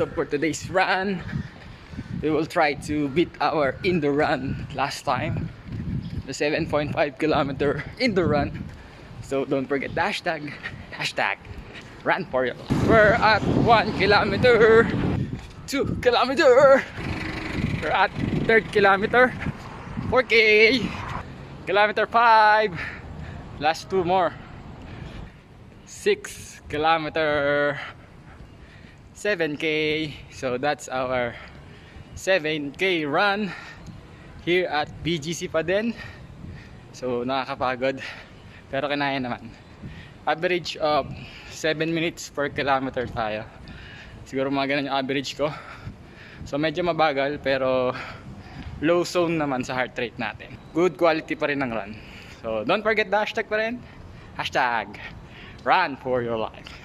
So for today's run, we will try to beat our indoor run last time, the 7.5 kilometer indoor run. So don't forget the hashtag run for your life. We're at 1 kilometer, 2 kilometer, we're at 3rd kilometer, 4K, kilometer 5, last 2 more, 6 kilometer, 7K. So that's our 7K run here at BGC pa din. So nakakapagod pero kinaya naman. Average of 7 minutes per kilometer tayo. Siguro mga ganun yung average ko. So medyo mabagal pero low zone naman sa heart rate natin. Good quality pa rin ng run. So don't forget the hashtag pa rin. Hashtag run for your life.